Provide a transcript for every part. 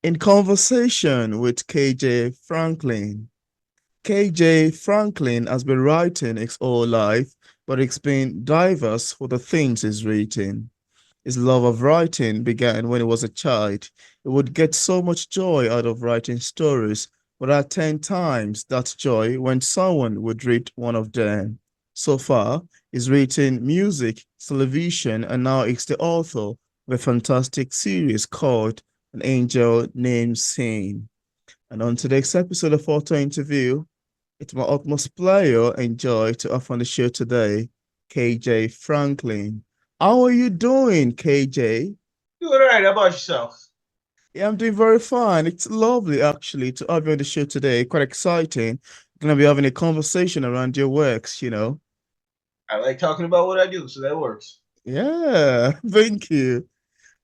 In conversation with KJ Franklin. KJ Franklin has been writing his whole life, but it's been diverse for the things he's written. His love of writing began when he was a child. He would get so much joy out of writing stories, but at 10 times that joy when someone would read one of them. So far, he's written music, television, and now he's the author of a fantastic series called An Angel Named Cin. And on today's episode of Author Interview, it's my utmost pleasure and joy to have on the show today, KJ Franklin. How are you doing, KJ? Doing all right. How about yourself? Yeah, I'm doing very fine. It's lovely actually to have you on the show today. Quite exciting. Gonna be having a conversation around your works. I like talking about what I do, so that works. Yeah, thank you.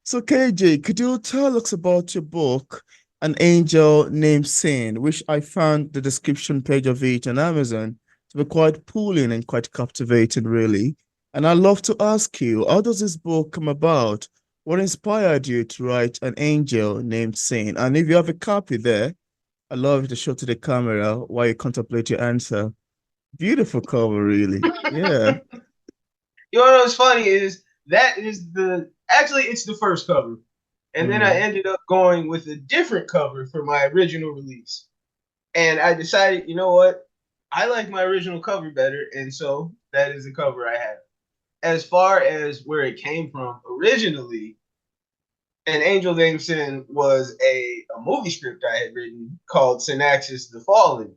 So, KJ, could you tell us about your book, An Angel Named Cin, which I found the description page of it on Amazon to be quite pulling and quite captivating, really. And I'd love to ask you, how does this book come about? What inspired you to write An Angel Named Cin? And if you have a copy there, I'd love you to show to the camera while you contemplate your answer. Beautiful cover, really. Yeah. You know what's funny is that is the actually it's the first cover, and then I Mm. ended up going with a different cover for my original release, and I decided, you know what, I like my original cover better, and so that is the cover I have. As far as where it came from originally, An Angel Named Cin was a movie script I had written called Synaxis the Fallen.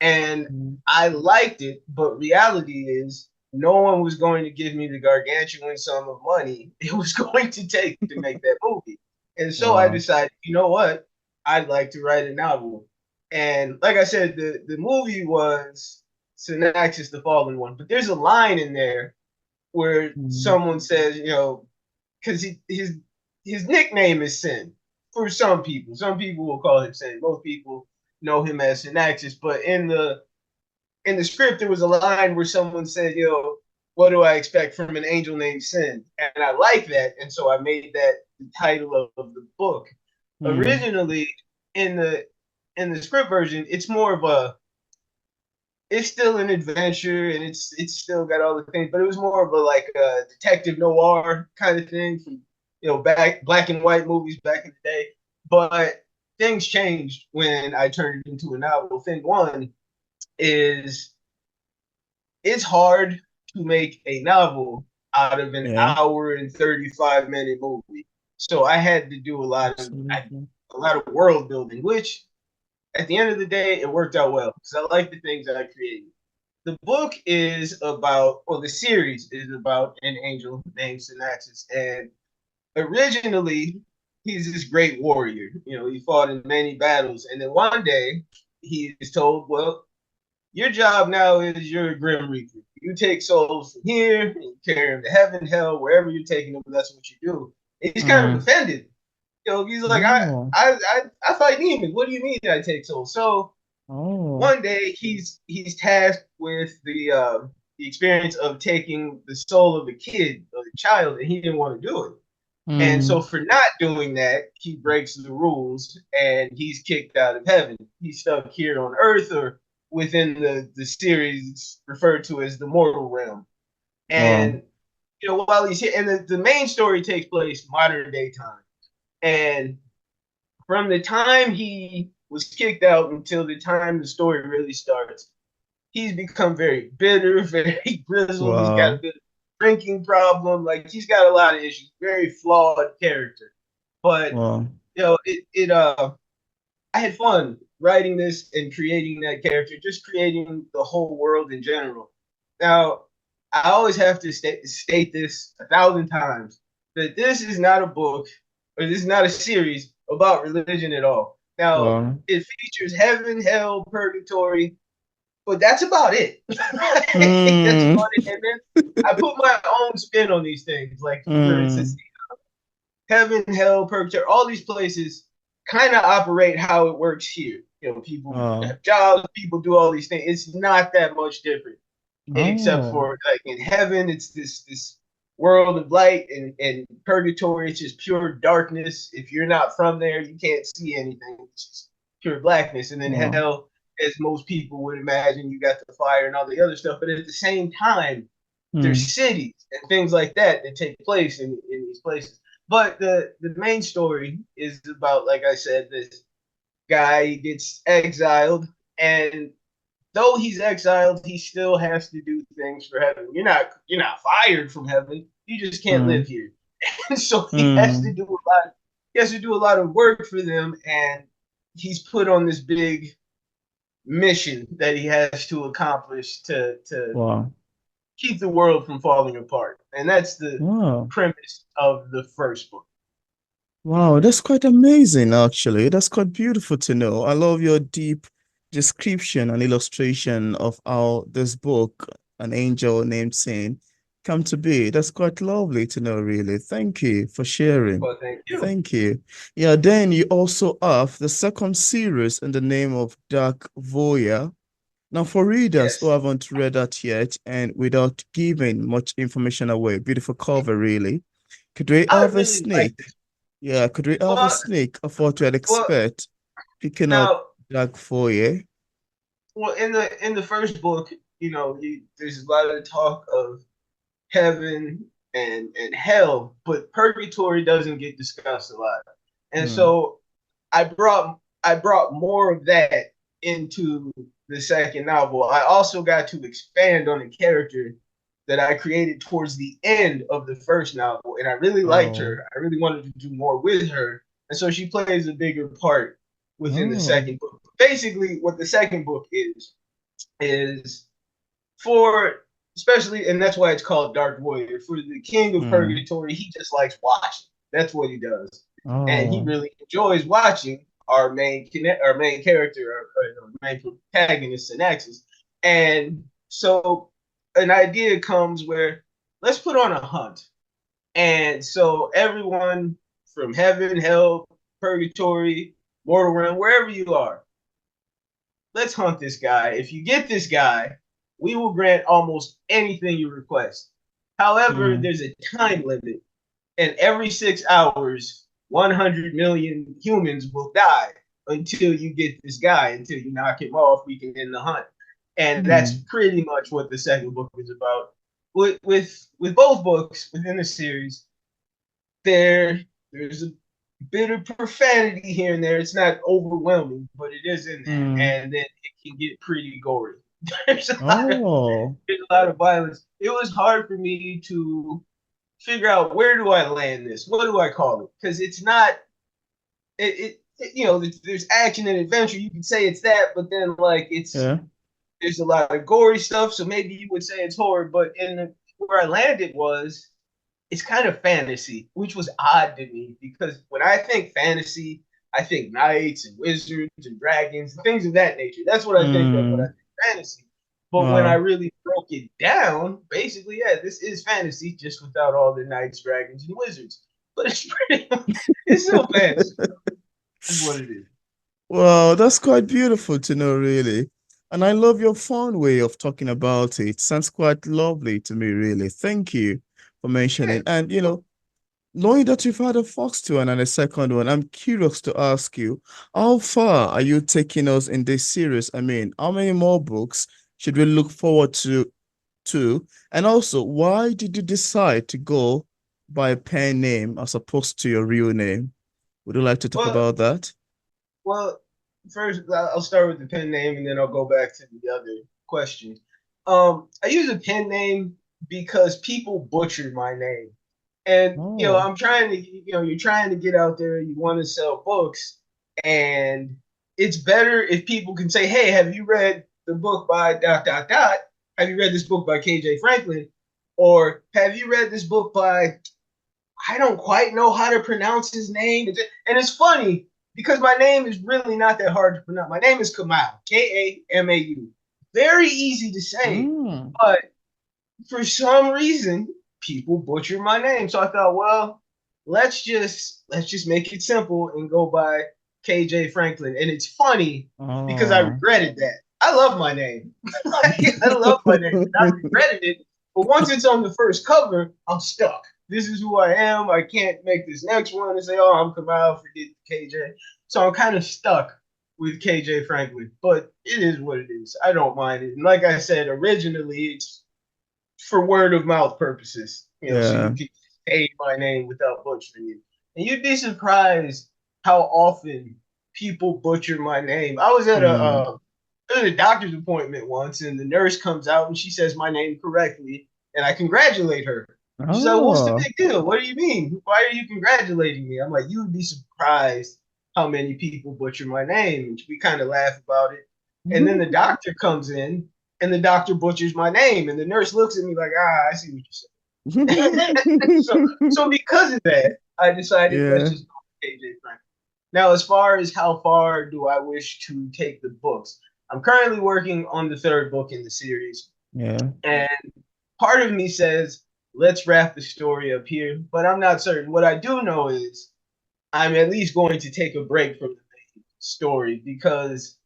And Mm. I liked it, but reality is no one was going to give me the gargantuan sum of money it was going to take to make that movie. And so I Wow. decided, you know what? I'd like to write a novel. And like I said, the movie was Synaxis the Fallen one, but there's a line in there where Mm. someone says, because his nickname is Sin for some people. Some people will call him Sin. Most people know him as Synaxis. But in the script, there was a line where someone said, what do I expect from an angel named Sin? And I like that, and so I made that the title of the book. Mm. Originally, in the script version, it's more of a it's still an adventure and it's still got all the things, but it was more of a like a detective noir kind of thing from back black and white movies back in the day. But things changed when I turned it into a novel. Thing one is it's hard to make a novel out of an Yeah, hour and 35-minute movie. So I had to do absolutely. a lot of world building, which at the end of the day, it worked out well because I like the things that I created. The book is about, or the series is about an angel named Synaxis. And originally, he's this great warrior. He fought in many battles. And then one day, he is told, well, your job now is you're a Grim Reaper. You take souls from here, and you carry them to heaven, hell, wherever you're taking them, that's what you do. And he's kind of Mm. offended. He's like, Oh, I fight demons. What do you mean I take souls? So oh. one day he's tasked with the experience of taking the soul of a kid, of a child, and he didn't want to do it. And so Mm. for not doing that, he breaks the rules and he's kicked out of heaven. He's stuck here on Earth, or within the series referred to as the mortal realm. Wow. And while he's here, and the main story takes place modern day time. And from the time he was kicked out until the time the story really starts, he's become very bitter, very grizzled. He's got a Wow. bit of drinking problem. Like he's got a lot of issues. Very flawed character. But Wow. I had fun writing this and creating that character, just creating the whole world in general. Now, I always have to state this 1,000 times that this is not a book or this is not a series about religion at all. Now, Wow. it features heaven, hell, purgatory, but that's about it. That's Mm. about it. And then I put my own spin on these things. Like, for instance, Mm. heaven, hell, purgatory, all these places kind of operate how it works here. People Oh. have jobs, people do all these things. It's not that much different, except Oh. for like in heaven, it's this world of light, and purgatory, it's just pure darkness. If you're not from there, you can't see anything. It's just pure blackness. And then Wow. hell, as most people would imagine, you got the fire and all the other stuff. But at the same time, there's Mm, cities and things like that that take place in these places. But the main story is about, like I said, this guy gets exiled, and though he's exiled, he still has to do things for heaven. You're not fired from heaven. You just can't live mm, here. And so he has to mm. do a lot. He has to do a lot of work for them, and he's put on this big mission that he has to accomplish to Wow. keep the world from falling apart. And that's the Wow. premise of the first book. Wow, that's quite amazing, actually. That's quite beautiful to know. I love your deep description and illustration of how this book, An Angel Named Cin, come to be. That's quite lovely to know, really. Thank you for sharing. Well, thank you. Thank you. Yeah, then you also have the second series in the name of Dark Voyeur. Now, for readers who Yes, haven't read that yet and without giving much information away, beautiful cover, really. Could we I have a really like sneak? this. Yeah, could we have a Well, sneak of what we'd well, expect picking up now, Dark Foyer? well, in the first book, there's a lot of talk of heaven and hell, but purgatory doesn't get discussed a lot. And Hmm. so I brought more of that into the second novel. I also got to expand on a character that I created towards the end of the first novel, and I really liked Oh, her. I really wanted to do more with her, and so she plays a bigger part within the oh, second book. Basically, what the second book is for, especially, and that's why it's called Dark Voyeur. For the King of hmm. Purgatory, he just likes watching. That's what he does, and he Oh, really enjoys watching our main character, our main protagonist, Synaxis. And so, an idea comes where let's put on a hunt, and so everyone from heaven, hell, purgatory, mortal realm, wherever you are, let's hunt this guy. If you get this guy, we will grant almost anything you request. However, hmm. there's a time limit, and every 6 hours, 100 million humans will die until you get this guy. Until you knock him off, we can end the hunt. And that's Hmm. pretty much what the second book is about. With both books within the series, there's a bit of profanity here and there. It's not overwhelming, but it is in there, Hmm. and then it can get pretty gory. there's a lot of Oh, there's a lot of violence. It was hard for me to figure out where do I land this. What do I call it? Because it's not there's action and adventure. You can say it's that, but then like yeah. there's a lot of gory stuff. So maybe you would say it's horror, but where I landed was it's kind of fantasy, which was odd to me because when I think fantasy, I think knights and wizards and dragons and things of that nature. That's what I think of when I Hmm. think fantasy. But when I Wow. really broke it down, basically, yeah, this is fantasy, just without all the knights, dragons, and wizards. But it's pretty, it's still fantasy. Is what it is. Well, that's quite beautiful to know, really. And I love your fun way of talking about it. Sounds quite lovely to me, really. Thank you for Yeah. mentioning. And, knowing that you've had a first one and a second one, I'm curious to ask you, how far are you taking us in this series? I mean, how many more books should we look forward to? And also, why did you decide to go by a pen name as opposed to your real name? Would you like to talk Well, about that? well, first I'll start with the pen name and then I'll go back to the other question. I use a pen name because people butcher my name. And Oh, I'm trying to, you're trying to get out there, you want to sell books, and it's better if people can say, "Hey, have you read the book by dot dot dot? Have you read this book by KJ Franklin? Or have you read this book by, I don't quite know how to pronounce his name." And it's funny because my name is really not that hard to pronounce. My name is Kamau, Kamau. Very easy to say, mm, but for some reason people butcher my name. So I thought, well, let's just make it simple and go by KJ Franklin. And it's funny because I oh. regretted that. I love my name. Like, I love my name. And I regretted it But once it's on the first cover, I'm stuck. This is who I am. I can't make this next one and say, "Oh, I'm Kamal, forget KJ." So I'm kind of stuck with KJ Franklin. But it is what it is. I don't mind it. And like I said, originally it's for word of mouth purposes, so you Yeah. can say my name without butchering it. And you'd be surprised how often people butcher my name. I was Mm. at a doctor's appointment once, and the nurse comes out and she says my name correctly, and I congratulate her. She's like, "What's the Oh. big deal? What do you mean? Why are you congratulating me?" I'm like, "You would be surprised how many people butcher my name." And we kind of laugh about it. And then the doctor comes in, and the doctor butchers my name, and the nurse looks at me like, "Ah, I see what you're saying." So because of that, I decided let's Yeah. just go with KJ Frank. Now, as far as how far do I wish to take the books, I'm currently working on the third book in the series, Yeah. and part of me says, let's wrap the story up here, but I'm not certain. What I do know is I'm at least going to take a break from the main story because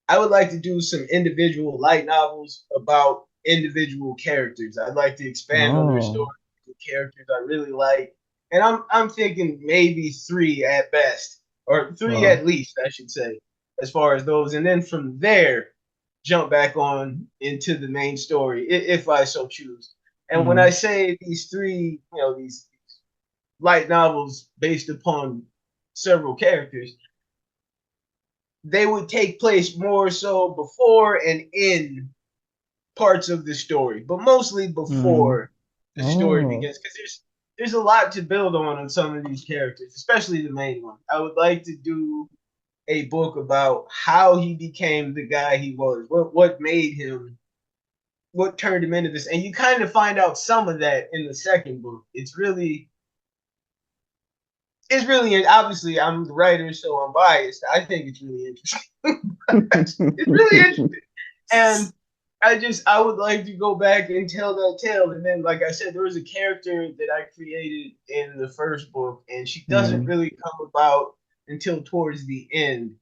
I would like to do some individual light novels about individual characters. I'd like to expand on their stories, Oh. the characters I really like. And I'm thinking maybe three at best, or three Wow. at least, I should say, as far as those. And then from there, jump back on into the main story if I so choose. And when I Mm. say these three, these light novels based upon several characters, they would take place more so before and in parts of the story, but mostly Mm. before the story Oh. begins because there's a lot to build on some of these characters, especially the main one. I would like to do a book about how he became the guy he was, what made him, what turned him into this, and you kind of find out some of that in the second book. It's really obviously I'm the writer, so I'm biased. I think it's really interesting. It's really interesting. And I would like to go back and tell that tale. And then, like I said, there was a character that I created in the first book, and she doesn't Mm. really come about until towards the end.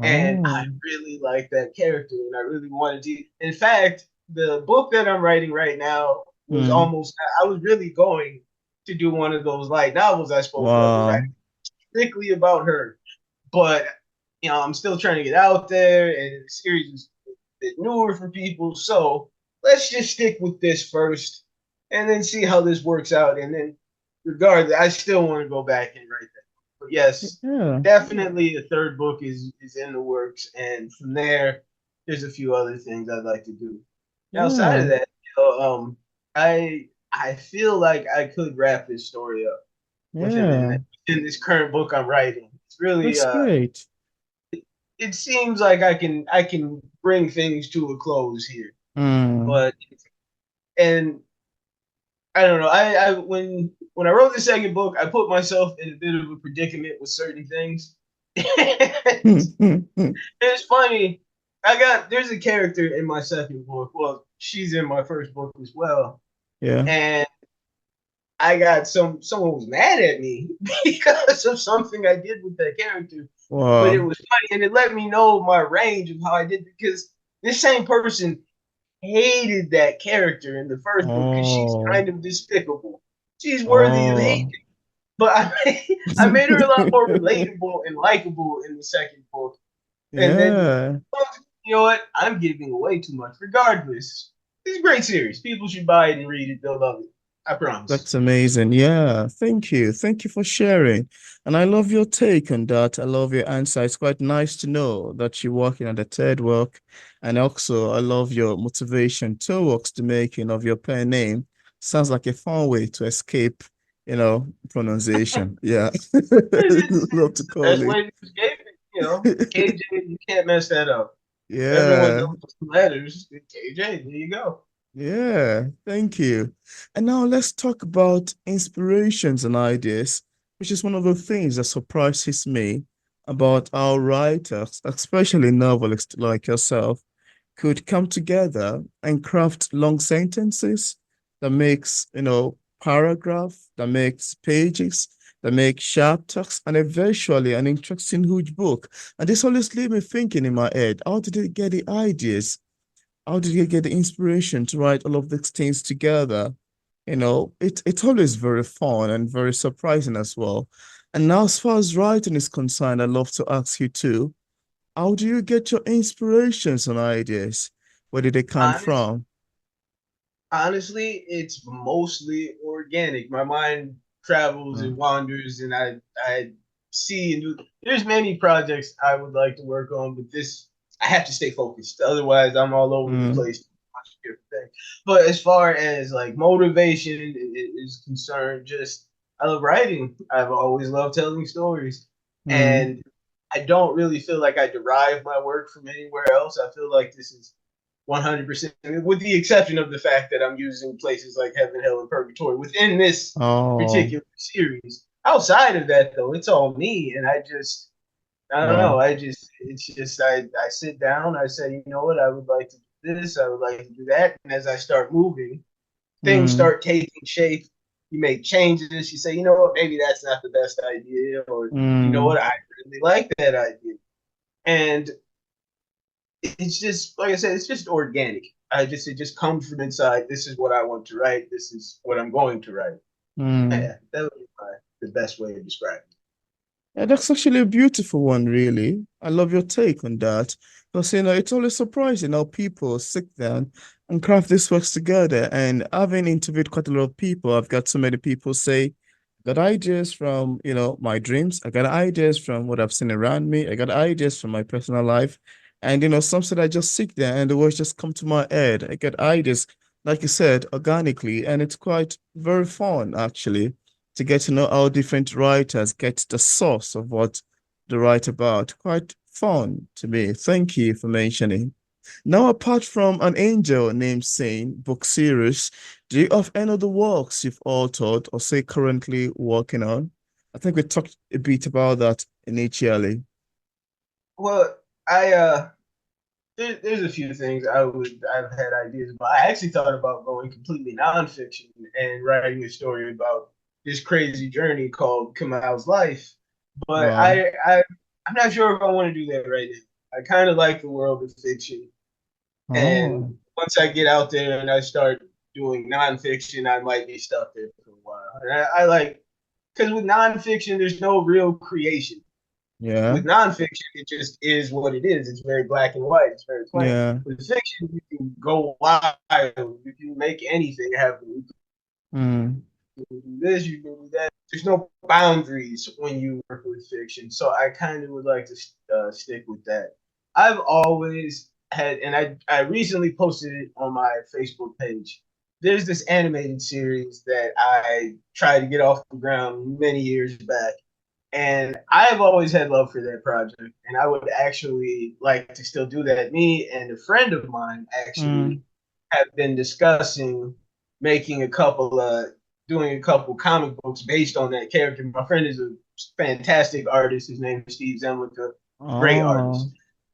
And I Oh. really like that character, and I really wanted to. In fact, the book that I'm writing right now was Mm. almost, I was really going to do one of those light novels I spoke of and write Wow. strictly about her. But I'm still trying to get out there, and the series is a bit newer for people. So let's just stick with this first, and then see how this works out. And then, regardless, I still want to go back and write that. But yes, Yeah. definitely a third book is in the works, and from there, there's a few other things I'd like to do. Outside Yeah. of that, I feel like I could wrap this story up Yeah. in this current book I'm writing. It's really That's great. it seems like I can bring things to a close here. Mm. But and I don't know. I when I wrote the second book, I put myself in a bit of a predicament with certain things. It's funny. There's a character in my second book. Well, she's in my first book as well. Yeah. And I got someone was mad at me because of something I did with that character. But it Wow. was funny and it let me know my range of how I did because this same person hated that character in the first book because she's Oh. kind of despicable. She's worthy of hate. Oh. But I made her a lot more relatable and likable in the second book. And then, Yeah. you know what? I'm giving away too much. Regardless, it's a great series. People should buy it and read it. They'll love it. I promise. That's amazing. Yeah. Thank you. Thank you for sharing. And I love your take on that. I love your answer. It's quite nice to know that you're working on the third work. And also, I love your motivation towards the making of your pen name. Sounds like a fun way to escape, pronunciation. Yeah. It's Love to the call best it. way to escape it. KJ, you can't mess that up. Everyone Yeah. knows the letters. KJ, there you go. Yeah, thank you. And now let's talk about inspirations and ideas, which is one of the things that surprises me about how writers, especially novelists like yourself, could come together and craft long sentences that makes, paragraph, that makes pages, that make chapters, and eventually an interesting huge book. And this always leave me thinking in my head, how did they get the ideas? How did you get the inspiration to write all of these things together? It's always very fun and very surprising as well. And now, as far as writing is concerned, I'd love to ask you too, how do you get your inspirations and ideas? Where did they come Honest, from? honestly, it's mostly organic. My mind travels Mm, and wanders, and I see and do. There's many projects I would like to work on, but this I have to stay focused. Otherwise, I'm all over the mm, place. But as far as like motivation is concerned, just I love writing. I've always loved telling stories, mm. and I don't really feel like I derive my work from anywhere else. I feel like this is 100%, with the exception of the fact that I'm using places like Heaven, Hell, and Purgatory within this Oh, particular series. Outside of that, though, it's all me, and I don't know. wow. It's just, I sit down, I say, you know what, I would like to do this, I would like to do that. And as I start moving, things Mm, start taking shape. You make changes. You say, you know what, maybe that's not the best idea, or you know mm, what, I really like that idea. And it's just, like I said, it's just organic. It just comes from inside. This is what I want to write. This is what I'm going to write. mm. Yeah, that would be the best way of describing it. Yeah, that's actually a beautiful one, really. I love your take on that. Because, it's always surprising how people sit down and craft these works together. And having interviewed quite a lot of people, I've got so many people say, I got ideas from, my dreams. I got ideas from what I've seen around me. I got ideas from my personal life. And, some said I just sit there and the words just come to my head. I get ideas, like you said, organically. And it's quite very fun, actually, to get to know how different writers get the source of what they write about. Quite fun to me. Thank you for mentioning. Now, apart from An Angel Named Cin book series, do you have any other works you've authored or say currently working on? I think we talked a bit about that initially. Well, there's a few things I've had ideas about. I actually thought about going completely nonfiction and writing a story about this crazy journey called Kamal's life, but Wow. I'm not sure if I want to do that right now. I kind of like the world of fiction, and Oh, once I get out there and I start doing nonfiction, I might be stuck there for a while. And I like, because with nonfiction, there's no real creation. yeah. With nonfiction, it just is what it is. It's very black and white. It's very plain. Yeah. With fiction, you can go wild. You can make anything happen. Mm, You can do this. You can do that. There's no boundaries when you work with fiction. So I kind of would like to stick with that. I've always had, and I recently posted it on my Facebook page. There's this animated series that I tried to get off the ground many years back, and I've always had love for that project, and I would actually like to still do that. Me and a friend of mine actually mm. have been discussing making doing a couple comic books based on that character. My friend is a fantastic artist. His name is Steve Zemlicka, great Oh, artist.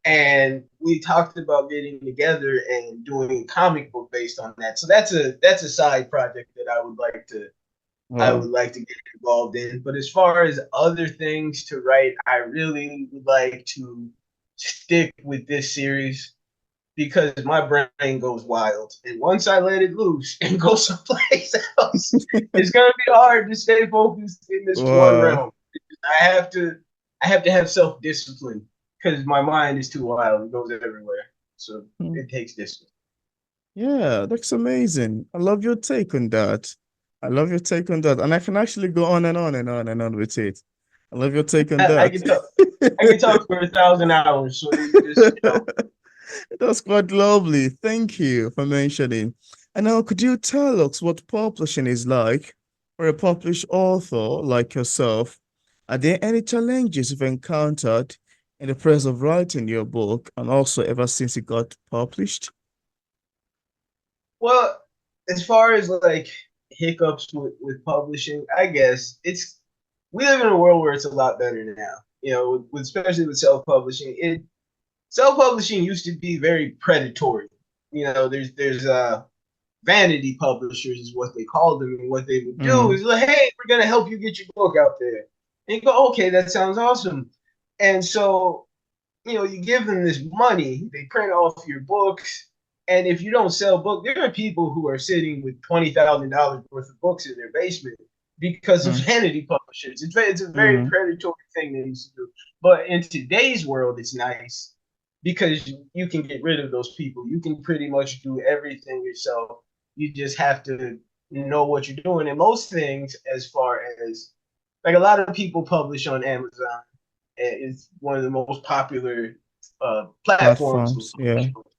And we talked about getting together and doing a comic book based on that. So that's a side project that I wow. would like to get involved in. But as far as other things to write, I really would like to stick with this series because my brain goes wild. And once I let it loose and go someplace else, it's gonna be hard to stay focused in this one Wow. realm. I have to have self discipline because my mind is too wild. It goes everywhere. So Hmm. it takes discipline. Yeah, that's amazing. I love your take on that. I love your take on that. And I can actually go on and on and on and on with it. I love your take on I that. can talk. I can talk for 1,000 hours. So you just That's quite lovely. Thank you for mentioning. And now, could you tell us what publishing is like for a published author like yourself? Are there any challenges you've encountered in the process of writing your book and also ever since it got published? well, as far as like hiccups with publishing, I guess it's we live in a world where it's a lot better now. You know, especially with self-publishing. Self-publishing used to be very predatory. You know, there's vanity publishers is what they call them, and what they would do Mm, is like, hey, we're gonna help you get your book out there. And you go, okay, that sounds awesome. And so, you know, you give them this money, they print off your books, And if you don't sell books, there are people who are sitting with $20,000 worth of books in their basement because of Mm, vanity publishers. It's a very mm, predatory thing they used to do. But in today's world, it's nice because you can get rid of those people. You can pretty much do everything yourself. You just have to know what you're doing. And most things, as far as like a lot of people publish on Amazon, is one of the most popular platforms to platforms. Yeah. publish books.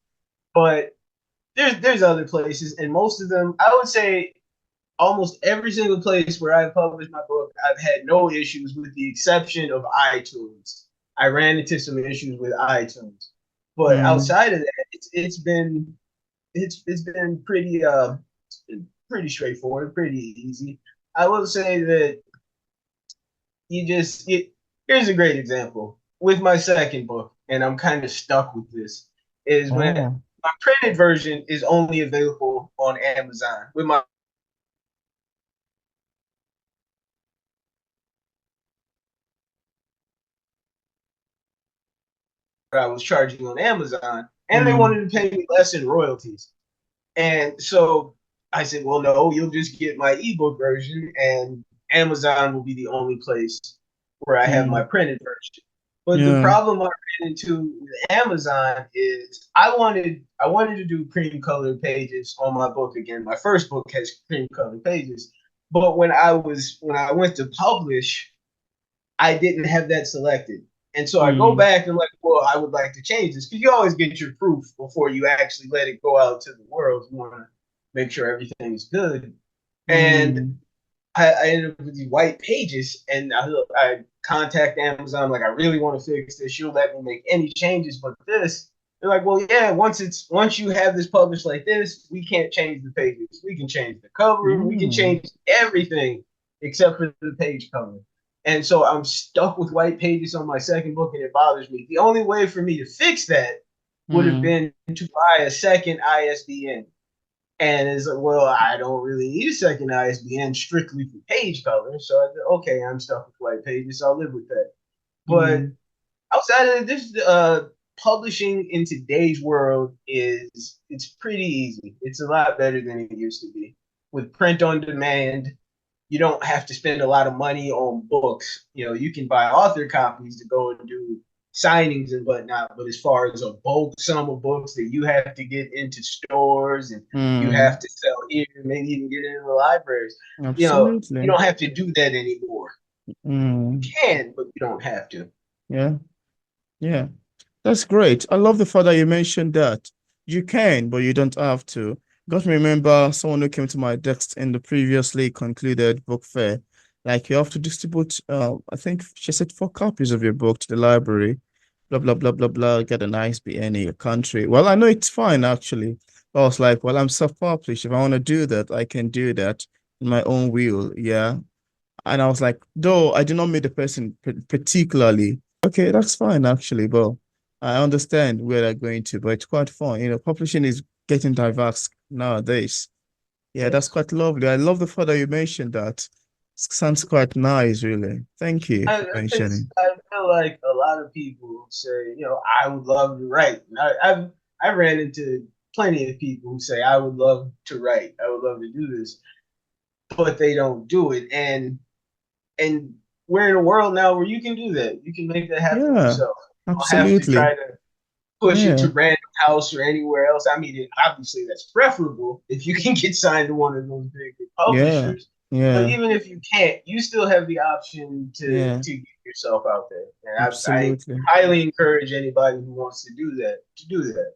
But there's other places, and most of them, I would say, almost every single place where I've published my book, I've had no issues, with the exception of iTunes. I ran into some issues with iTunes, but Mm, outside of that, it's been pretty straightforward, pretty easy. I will say that here's a great example with my second book, and I'm kind of stuck with this. Is when oh. my printed version is only available on Amazon. With my I was charging on Amazon, and they Mm, wanted to pay me less in royalties. And so I said, well, no, you'll just get my ebook version, and Amazon will be the only place where I have my mm, printed version. But the yeah. problem I ran into with Amazon is I wanted to do cream colored pages on my book again. My first book has cream colored pages, but when I went to publish, I didn't have that selected. And so I go Mm, back and like, well, I would like to change this because you always get your proof before you actually let it go out to the world. You want to make sure everything's good. And mm, I ended up with these white pages, and I contact Amazon like, I really want to fix this. She'll let me make any changes, but this. They're like, well, yeah. Once you have this published like this, we can't change the pages. We can change the cover. We can mm, change everything except for the page cover. And so I'm stuck with white pages on my second book, and it bothers me. The only way for me to fix that would have mm, been to buy a second ISBN. And it's like, well, I don't really need a second ISBN strictly for page color. So I said, okay, I'm stuck with white pages. So I'll live with that. But mm, outside of this, publishing in today's world it's pretty easy. It's a lot better than it used to be. With print on demand, you don't have to spend a lot of money on books. You know, you can buy author copies to go and do signings and whatnot. But as far as a bulk sum of books that you have to get into stores and you have mm. to sell here, maybe even get into the libraries, you Absolutely. don't have to do that anymore. You Mm, can, but you don't have to. yeah. Yeah. That's great. I love the fact that you mentioned that. You can, but you don't have to. Got me remember someone who came to my desk in the previously concluded book fair. Like you have to distribute, I think she said 4 copies of your book to the library, blah, blah, blah, blah, blah, get an ISBN in your country. Well, I know it's fine actually. But I was like, well, I'm self-published. If I want to do that, I can do that in my own will. Yeah. And I was like, though I did not meet the person particularly. Okay, that's fine actually, but I understand where they're going to, but it's quite fun. Publishing is getting diverse nowadays. Yeah, that's Yes. quite lovely. I love the fact that you mentioned that. Sounds quite nice, really. Thank you for mentioning. I feel like a lot of people say, I would love to write. And I ran into plenty of people who say, I would love to write. I would love to do this, but they don't do it. And we're in a world now where you can do that. You can make that happen Yeah, yourself. You don't have to absolutely. try to push it Yeah, to Random House or anywhere else. I mean, obviously that's preferable if you can get signed to one of those big yeah, publishers. But yeah, even if you can't, you still have the option yeah, to get yourself out there. And I absolutely. highly encourage anybody who wants to do that to do that.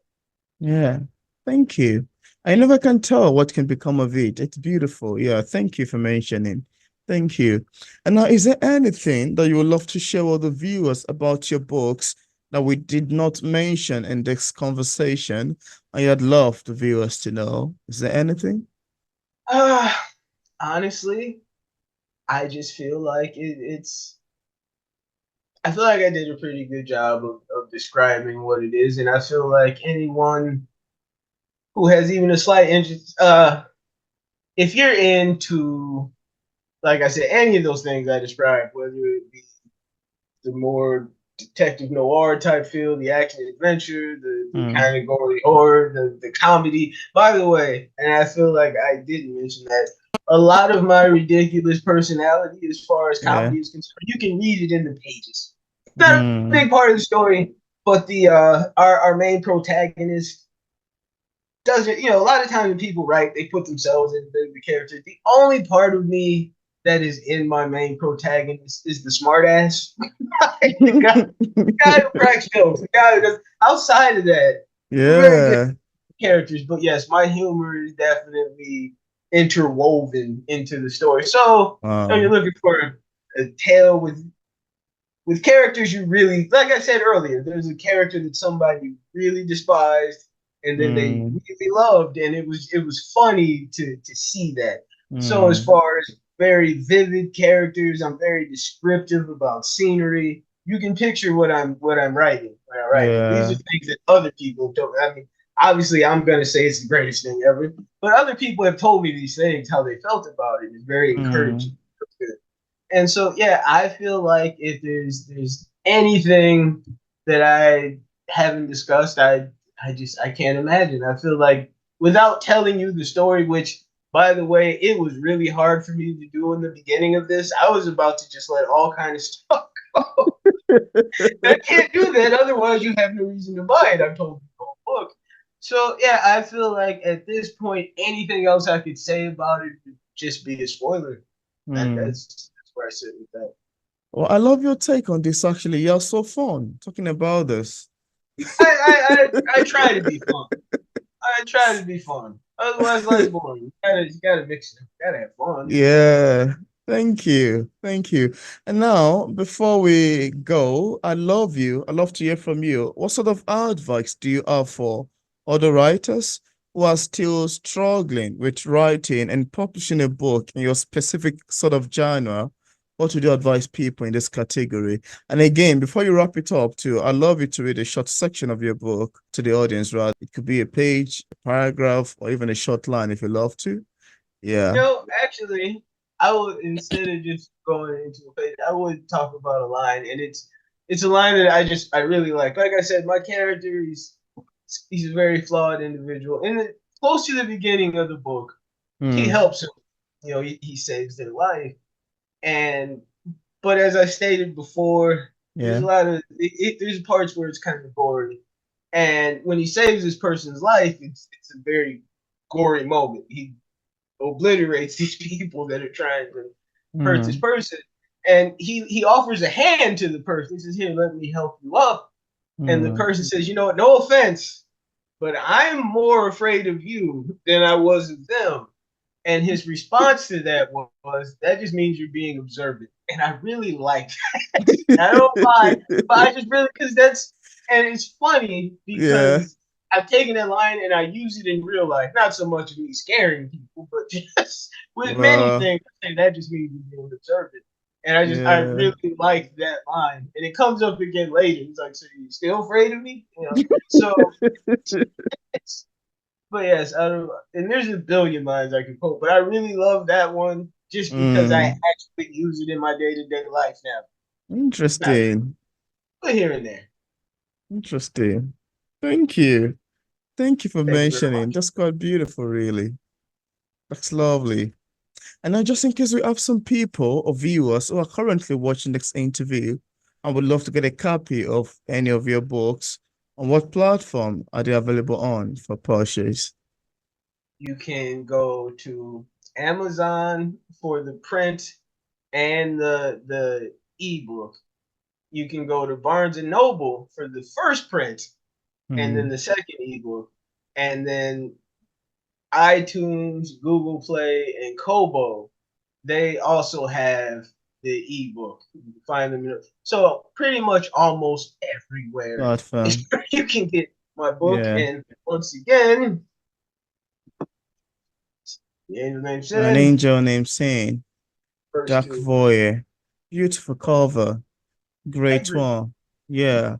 Yeah, thank you. I never can tell what can become of it. It's beautiful. Yeah, thank you for mentioning. Thank you. And now, is there anything that you would love to share with the viewers about your books that we did not mention in this conversation? I'd love the viewers to know. Is there anything? Uh, honestly, I just feel like it's. I feel like I did a pretty good job of describing what it is, and I feel like anyone who has even a slight interest, if you're into, like I said, any of those things I described, whether it be the more detective noir type feel, the action adventure, the Mm. kind of gory horror, the comedy. By the way, and I feel like I didn't mention that, a lot of my ridiculous personality as far as Yeah. comedy is concerned, you can read it in the pages. Not a Mm. big part of the story, but the our main protagonist doesn't, a lot of times when people write, they put themselves in the character. The only part of me that is in my main protagonist is the smartass. the guy, guy who cracks jokes, the guy who does. Outside of that, we're very good Yeah. characters, but yes, my humor is definitely interwoven into the story. So when you're Wow. looking for a tale with characters you really, like I said earlier, there's a character that somebody really despised and then they Mm. really loved, and it was funny to see that. So as Mm. far as very vivid characters, I'm very descriptive about scenery. You can picture what I'm writing when I write it. These are Yeah. things that other people don't. I mean, obviously, I'm gonna say it's the greatest thing ever, but other people have told me these things, how they felt about it. It's very encouraging. Mm. And so yeah, I feel like if there's anything that I haven't discussed, I can't imagine. I feel like without telling you the story, which by the way, it was really hard for me to do in the beginning of this. I was about to just let all kind of stuff go. I can't do that, otherwise you have no reason to buy it. I've told you the whole book. So yeah, I feel like at this point, anything else I could say about it would just be a spoiler. Mm. That's where I sit with that. Well, I love your take on this actually. You're so fun talking about this. I try to be fun. I try to be fun. Otherwise, life's boring. You gotta mix it. You gotta have fun. Yeah, thank you. Thank you. And now, before we go, I love to hear from you. What sort of advice do you have for other writers who are still struggling with writing and publishing a book in your specific sort of genre? What would you advise people in this category? And again, before you wrap it up, too, I'd love you to read a short section of your book to the audience, rather. It could be a page, a paragraph, or even a short line if you love to. Yeah. Actually, I would, instead of just going into a page, I would talk about a line, and it's a line that I really like. Like I said, my character he's a very flawed individual. And close to the beginning of the book, he Hmm. helps him. He saves their life, and but as I stated before, there's Yeah. a lot of there's parts where it's kind of gory, and when he saves this person's life, it's a very gory moment. He obliterates these people that are trying to hurt this Hmm. person, and he offers a hand to the person. He says, "Here, let me help you up." And the Hmm. person says, "You know what? No offense, but I'm more afraid of you than I was of them." And his response to that was, "That just means you're being observant." And I really like that. I don't mind, but I just really, because and it's funny Yeah. because I've taken that line and I use it in real life. Not so much of me scaring people, but just with many Wow. things, and that just means you're being observant. And I Yeah. really like that line. And it comes up again later. He's like, "So you still afraid of me?" So it's, but yes, I don't. And there's a billion lines I can quote, but I really love that one just because I Hmm. actually use it in my day to day life now. Not, Interesting. but here and there. Interesting. Thank you. Thank you for Thank you very mentioning. much. That's quite beautiful, really. That's lovely. And now, just in case we have some people or viewers who are currently watching this interview and would love to get a copy of any of your books, on what platform are they available on for purchase? You can go to Amazon for the print and the ebook. You can go to Barnes and Noble for the first print and then Hmm. the second ebook, and then iTunes, Google Play, and Kobo. They also have the ebook. You can find them. So pretty much almost everywhere Platform. you can get my book. Yeah. And once again, the Angel Named An Cin, Angel Named Cin. first Dark two. Voyeur. Beautiful cover. Thank Great you. one. Yeah.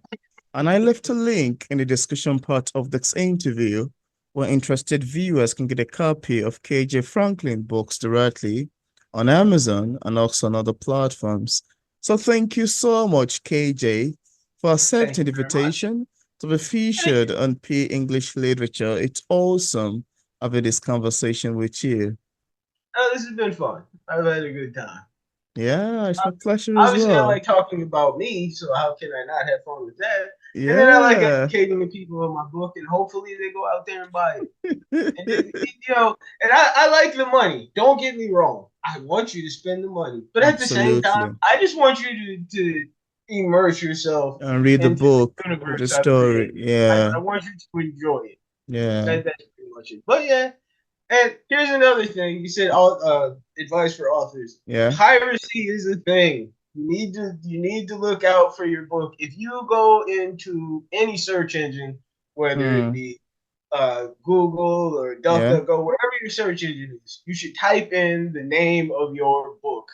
And I left a link in the discussion part of this interview where interested viewers can get a copy of KJ Franklin books directly on Amazon and also on other platforms. So thank you so much, KJ. for Thank accepting you the very much. invitation to be Thank featured you. on P English Literature. It's awesome having this conversation with you. This has been fun. I've had a good time. Yeah, it's my pleasure as Obviously, I well. like talking about me, so how can I not have fun with that? And then I like Yeah. educating the people on my book, and hopefully they go out there and buy it. And then, and I like the money. Don't get me wrong. I want you to spend the money, but at the same time, Absolutely. I just want you to immerse yourself And read the into the book, the universe I've story. created. Yeah. I want you to enjoy it. Yeah. That's pretty much it. But yeah, and here's another thing. You said all advice for authors. Yeah. Piracy is a thing. You need to look out for your book. If you go into any search engine, whether it Hmm. be Google or Yeah. DuckDuckGo, wherever your search engine is, you should type in the name of your book,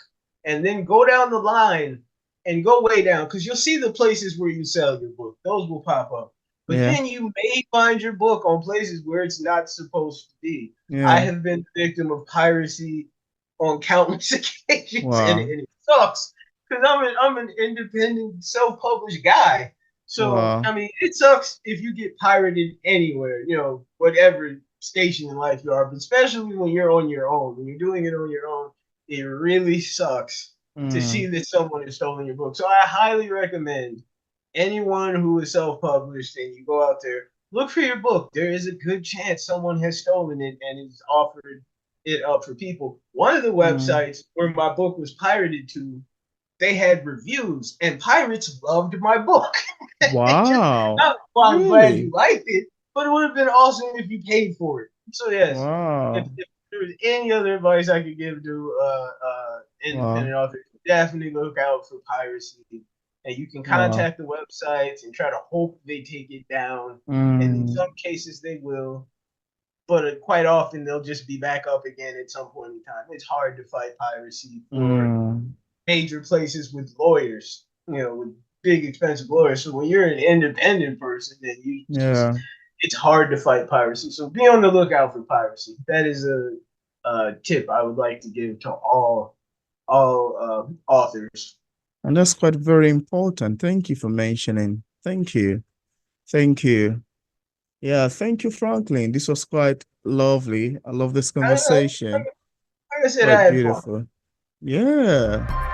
and then go down the line and go way down because you'll see the places where you sell your book. Those will pop up. But Yeah. then you may find your book on places where it's not supposed to be. I Yeah. have been the victim of piracy on countless occasions, Wow. and it sucks because I'm an independent, self-published guy. So Wow. I mean, it sucks if you get pirated anywhere, whatever station in life you are, but especially when you're on your own. When you're doing it on your own, it really sucks to see Hmm. that someone has stolen your book. So I highly recommend anyone who is self-published and you go out there, look for your book. There is a good chance someone has stolen it and is offered it up for people. One of the Hmm. websites where my book was pirated to, they had reviews, and pirates loved my book. Just Wow. not, well, I'm glad you Really? liked it, but it would have been awesome if you paid for it. So yes, Wow. if there was any other advice I could give to Wow. independent authors, definitely look out for piracy. And you can Wow. contact the websites and try to hope they take it down. And in Hmm. some cases they will, but quite often they'll just be back up again at some point in time. It's hard to fight piracy for Hmm. major places with lawyers, with big expensive lawyers. So when you're an independent person, then Yeah. it's hard to fight piracy. So be on the lookout for piracy. That is a tip I would like to give to all authors. And that's quite very important. Thank you for mentioning. Thank you. Thank you. Yeah, thank you, Franklin. This was quite lovely. I love this I, I, conversation. like I said, I Quite had fun. beautiful. Yeah.